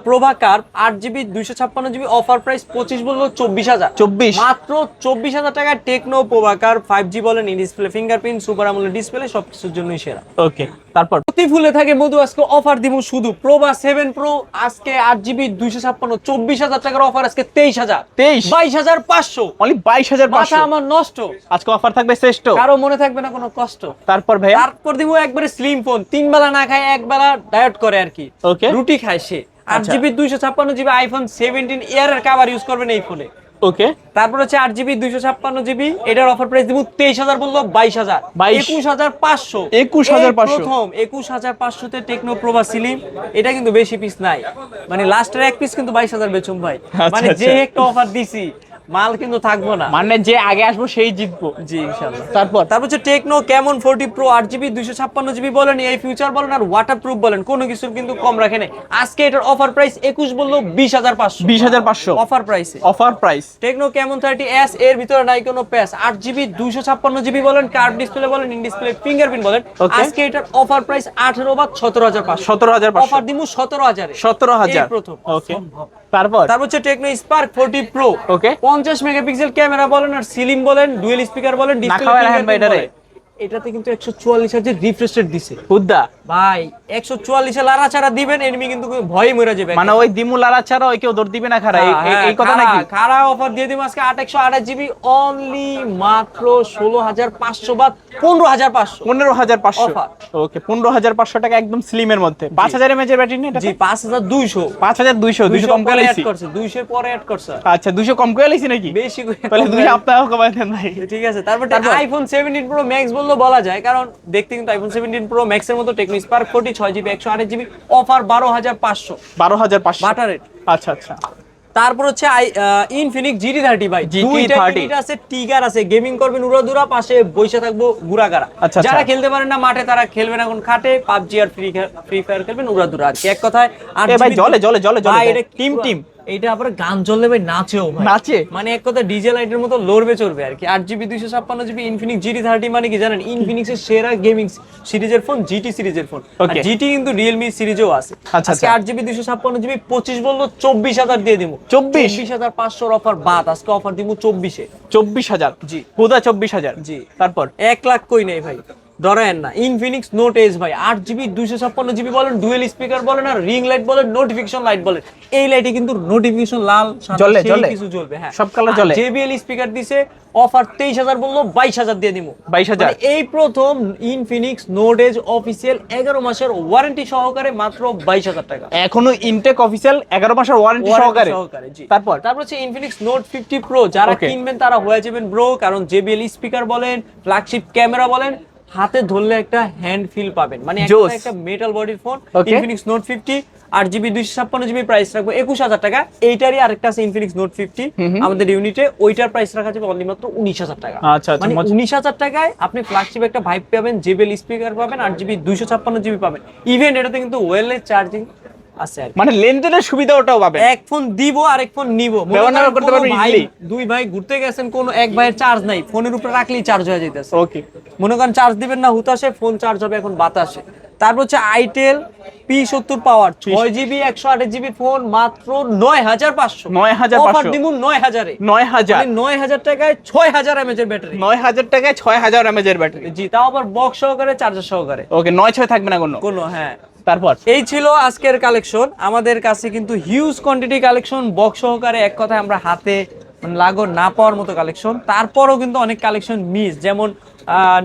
S1: Pova curve 8 GB 256 GB, offer price 25 বললো 24,000,
S2: 24
S1: মাত্র 24,000 টাকায় টেকনো প্রোভা কার্ভ 5G বলেন, in display fingerprint, super AMOLED display, সবকিছুর জন্যই সেরা।
S2: ওকে। তারপর
S1: প্রতি ফুলে থাকে মধু, আজকে অফার দিব শুধু প্রোভা 7 প্রো আজকে 8 জিবি 256 24,000 টাকার অফার, আজকে 23,000 22,500
S2: অনলি 22,500
S1: মাথা আমার নষ্ট।
S2: আজকে অফার থাকবে শ্রেষ্ঠ,
S1: কারো মনে থাকবে না কোনো কষ্ট।
S2: তারপর ভাই
S1: তারপর দিব একবারে স্লিম ফোন, 3 বেলা না খায় 1 বেলা ডায়েট করে আর কি,
S2: ওকে
S1: রুটি খায় সে। 8
S2: আচ্ছা।
S1: জিবি 256 জিবি আইফোন 17 এর কভার ইউজ করবেন এই ফোনে।
S2: ওকে।
S1: তারপর হচ্ছে 8 জিবি 256 জিবি, এটার অফার প্রাইস দিব 23,000 বললো 22,000 21,500
S2: 21,500
S1: প্রথম 21,500 তে টেকনো প্রোভা স্লিম। এটা কিন্তু বেশি পিস নাই, মানে লাস্টের এক পিস কিন্তু 22,000 বেচুম ভাই, মানে যে একটা অফার দিছি মাল কিন্তু থাকবো না,
S2: মানে যে আগে আসবো সেই জিতবো।
S1: জি ইনশাআল্লাহ।
S2: তারপর
S1: হচ্ছে techno Camon 40 pro 8 GB 256 GB বলেন, এই ফিউচার বলেন আর ওয়াটারপ্রুফ বলেন, কোনো কিছুর কিন্তু কম রাখে নাই। আজকে এটার অফার প্রাইস 21 বললো 20,500
S2: 20,500
S1: অফার প্রাইসে।
S2: Offer price
S1: techno Camon 30s এর ভিতরে নাই কোনো প্যাচ, 8 জিবি 256 জিবি বলেন, কার্ভ ডিসপ্লে বলেন, ইন ডিসপ্লে ফিঙ্গারপ্রিন্ট বলেন,
S2: Okay.
S1: আজকে এটার অফার প্রাইস 18 বা 17,500
S2: 17,500
S1: অফার দিমু 17,000 এ
S2: 17,000
S1: এই প্রথম।
S2: ওকে। তারপর
S1: হচ্ছে Tecno Spark 40 pro
S2: Okay.
S1: 50 megapixel camera বলেন আর সিলিং বলেন, ডুয়েল স্পিকার বলেন,
S2: খাওয়ায় রাখেন ভাই এটারে।
S1: এটাতে কিন্তু 144 হার্জের রিফ্রেশ রেট দিছে
S2: হুদ্দা,
S1: ভাই, 144 এ লাড়াচাড়া দিবেন এনিমি কিন্তু ভয় মরে যাবে।
S2: মানে ওই দিমুলারা ছাড়া ওই কেউ দৌড় দিবে না খারা, এই কথা নাকি?
S1: খারা অফার দিয়ে দিম আজকে 828 জিবি অনলি মাত্র 16,500 বা 15,500
S2: 15,500
S1: Offer.
S2: ওকে। 15,500 টাকা একদম স্লিমের মধ্যে। 5,000 এমএএইচ এর ব্যাটারি না এটা?
S1: জি 5,200
S2: 5,200 200 কম করে লাইছি।
S1: 200 এর পরে অ্যাড করছে,
S2: আচ্ছা 200 কম করে লাইছি নাকি?
S1: বেশি করে
S2: তাহলে 200 আপনারাও কমাই দেন ভাই।
S1: ঠিক আছে। তারপর আইফোন 17 প্রো ম্যাক্স বললো বলা যায়, কারণ দেখতে কিন্তু আইফোন 17 প্রো ম্যাক্স এর মতো Tecno Spark 40 6 GB 128 GB offer 12,500
S2: 12,500
S1: butter rate.
S2: আচ্ছা আচ্ছা।
S1: তারপর হচ্ছে ইনফিনিক্স GT30 ভাই,
S2: GT30
S1: দুইটা ইউনিট আছে, টিগার আছে, গেমিং করবেন উড়াদুরা, পাশে বসে থাকবো গুড়াগাড়া।
S2: আচ্ছা, আচ্ছা।
S1: যারা খেলতে পারেন না মাঠে তারা খেলবেন এখন খাটে, পাবজি আর ফ্রি ফায়ার খেলবেন উড়াদুরা আর কি, এক কথায়। আর
S2: এ ভাই জলে জলে জলে জলে
S1: ভাই এটা
S2: টিম টিম
S1: এইটা আবার গান চললে ভাই নাচেও ভাই,
S2: নাচে?
S1: মানে এক কথা ডিজে লাইটের মতো লড়বে চড়বে আর কি। 8 জিবি 256 জিবি ইনফিনিক্স GT30 মানে কি জানেন, ইনফিনিক্সের সেরা গেমিং সিরিজের ফোন, GT সিরিজের ফোন। আর
S2: Okay.
S1: GT কিন্তু রিয়েলমি সিরিজেও আছে।
S2: আচ্ছা,
S1: আজকে 8 জিবি 256 জিবি 25 বললো 24,000 দিয়ে দিমু। 24,500 অফার বাদ, আজকে অফার দিমু 24 এ
S2: 24,000
S1: জি।
S2: হুদা 24,000
S1: জি।
S2: তারপর
S1: 1 লাখ কই নেই ভাই, ডরায়েন না। ইনফিনিক্স নোট এজ ভাই 8 জিবি 256 জিবি বলেন, ডুয়েল স্পিকার বলেন আর রিং লাইট বলেন, নোটিফিকেশন লাইট বলেন, এই লাইটে কিন্তু নোটিফিকেশন লাল সাদা
S2: জ্বলে,
S1: সেই
S2: জ্বলে।
S1: কিছু জ্বলবে। হ্যাঁ
S2: সব কালার জ্বলে।
S1: JBL স্পিকার দিছে, অফার 23,000 বললো 22,000 দিয়ে দিমু।
S2: 22,000
S1: মানে এই প্রথম ইনফিনিক্স নোট এজ অফিসিয়াল 11 মাসের ওয়ারেন্টি সহকারে মাত্র 22,000 টাকা।
S2: এখনো ইনটেক অফিশিয়াল 11 মাসের ওয়ারেন্টি সহকারে।
S1: জি।
S2: তারপর
S1: হচ্ছে ইনফিনিক্স নোট 50 প্রো, যারা
S2: Okay.
S1: কিনবেন তারা হয়ে যাবেন ব্রো, কারণ JBL স্পিকার বলেন, ফ্ল্যাগশিপ ক্যামেরা বলেন, হাতে ধরলে একটা হ্যান্ড ফিল পাবেন, মানে
S2: জোস।
S1: একটা মেটাল বডির phone.
S2: Okay.
S1: Infinix note 50 8 GB 256 GB price রাখবো 21,000 টাকা। এইটারই আরেকটা আছে ইনফিনিক্স নোট 50 আমাদের ইউনিটে, ওইটার প্রাইস রাখা যাবে অনলি মাত্র 19,000 টাকা।
S2: আচ্ছা, আচ্ছা,
S1: মানে
S2: মজা।
S1: 19,000 টাকায় আপনি ফ্ল্যাগশিপ একটা ভাইব পাবেন, JBL স্পিকার পাবেন, 8 জিবি 256 জিবি পাবেন, ইভেন এটাতে কিন্তু ওয়্যারলেস চার্জিং আছে আর কি।
S2: মানে লেনদেনের সুবিধা ওটাও পাবে।
S1: এক ফোন দিব আর এক ফোন নিব,
S2: ব্যবহার না করতে পারবেন easily।
S1: দুই ভাই ঘুরতে গেছেন, কোন এক ভাইয়ের চার্জ নাই, ফোনের উপরে রাখলেই চার্জ হয়ে যাইতেছে।
S2: ওকে।
S1: মনে করেন চার্জ দিবেন না হুতাশে, ফোন চার্জ হবে এখন বাতাসে। তারপর হচ্ছে আইটেল P70 পাওয়ার 6 জিবি 128 জিবি ফোন মাত্র 9,500
S2: 9,500
S1: অফার দিমু 9,000 এ
S2: 9,000
S1: মানে 9,000 টাকায় 6,000 mAh এর ব্যাটারি।
S2: 9,000 টাকায় 6,000 এমএএইচ এর ব্যাটারি।
S1: জি, তাও আবার বক্স সহকারে, চার্জার সহকারে।
S2: ওকে 9/6 থাকবে না কোনো।
S1: হ্যাঁ।
S2: তারপর
S1: এই ছিল আজকের কালেকশন। আমাদের কাছে কিন্তু হিউজ কোয়ান্টিটি কালেকশন, বক্স সহকারে, এক কথায় আমরা হাতে মানে লাগো না পাওয়ার মতো কালেকশন। তারপরও কিন্তু অনেক কালেকশন মিস, যেমন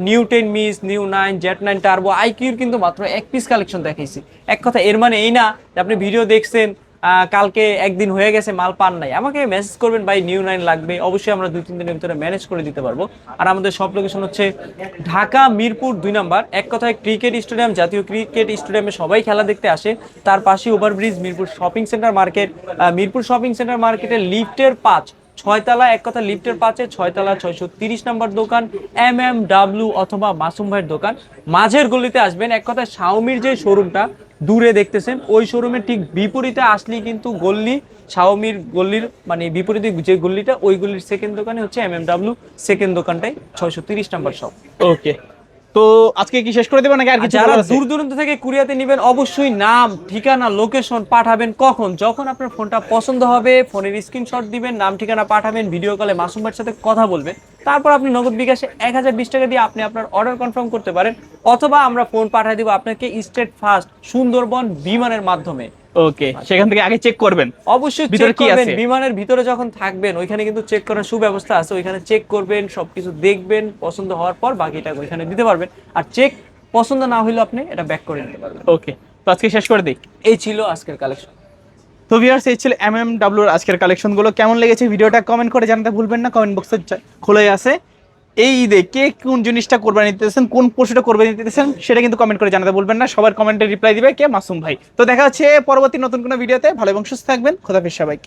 S1: new 10 miss, new 9, Z9 turbo, আইকিউর কিন্তু মাত্র এক পিস কালেকশন দেখাইছি। এক কথা এর মানে এই না যে আপনি ভিডিও দেখছেন কালকে একদিন হয়ে গেছে মাল পান নাই, আমাকে মেসেজ করবেন ভাই নিউ 9 লাগবে, অবশ্যই আমরা 2-3 দিনের ভিতরে ম্যানেজ করে দিতে পারবো। আর আমাদের সব লোকেশন হচ্ছে ঢাকা মিরপুর 2 নাম্বার। এক কথায় ক্রিকেট স্টেডিয়াম, জাতীয় ক্রিকেট স্টেডিয়ামে সবাই খেলা দেখতে আসে, তার পাশে overbridge Mirpur shopping centre market, Mirpur shopping centre মার্কেটের লিফটের 5 6 তলা, এক কথা লিফটের 5-এ 6 তলা 630 নাম্বার দোকান MMW অথবা মাসুম ভাইয়ের দোকান। মাঝের গলিতে আসবেন, এক কথায় শাওমির যে শোরুমটা দূরে দেখতেছেন ওই শোরুমের ঠিক বিপরীতে আসলেই কিন্তু গল্লি, শাওমির গল্লির মানে বিপরীতে যে গল্লিটা ওই গল্লির সেকেন্ড দোকানে হচ্ছে MMW সেকেন্ড দোকানটাই 630 নাম্বার শপ।
S2: ওকে, তো আজকে কি শেষ করে দেবেন নাকি আর কিছু
S1: যারা
S2: বলার আছে?
S1: দূর দূরান্ত থেকে কুরিয়াতে নেবেন অবশ্যই নাম, ঠিকানা, লোকেশন পাঠাবেন। কখন? যখন আপনার ফোনটা পছন্দ হবে ফোনের স্ক্রিনশট দিবেন, নাম ঠিকানা পাঠাবেন, ভিডিও কলে মাসুম ভাইয়ের সাথে কথা বলবেন, তারপর আপনি নগদ বিকাশে 1020 টাকা দিয়ে আপনি আপনার অর্ডার কনফার্ম করতে পারেন, অথবা আমরা ফোন পাঠিয়ে দিব আপনাকে স্টেট ফার্স্ট সুন্দরবন বিমানের মাধ্যমে।
S2: ওকে, সেখান থেকে আগে চেক করবেন
S1: অবশ্যই
S2: ভিতরে
S1: চেক
S2: কি
S1: করবেন,
S2: আছে।
S1: বিমানের ভিতরে যখন থাকবেন ওইখানে কিন্তু চেক করার সুব্যবস্থা আছে, ওইখানে চেক করবেন, সবকিছু দেখবেন, পছন্দ হওয়ার পর বাকি টাকা ওইখানে দিতে পারবেন। আর চেক পছন্দ না হইলে আপনি এটা ব্যাক করে নিতে পারবেন।
S2: ওকে, তো আজকে শেষ করে দিই।
S1: এই ছিল আজকের কালেকশন।
S2: তো ভিউয়ার্স, এই ছিল MMW এর আজকের কালেকশনগুলো। কেমন লেগেছে ভিডিওটা কমেন্ট করে জানাতে ভুলবেন না, কমেন্ট বক্সে খোলাই আছে। এই ঈদে কে কোন জিনিসটা কোরবানি দিতেছেন, কোন পশুটা কোরবানি দিতেছেন সেটা কিন্তু কমেন্ট করে জানাতে ভুলবেন না। সবার কমেন্টে রিপ্লাই দিবে কে? মাসুম ভাই। তো দেখা হচ্ছে পরবর্তী নতুন কোনো ভিডিওতে। ভালো এবং সুস্থ থাকবেন। খোদাফেজ সবাইকে।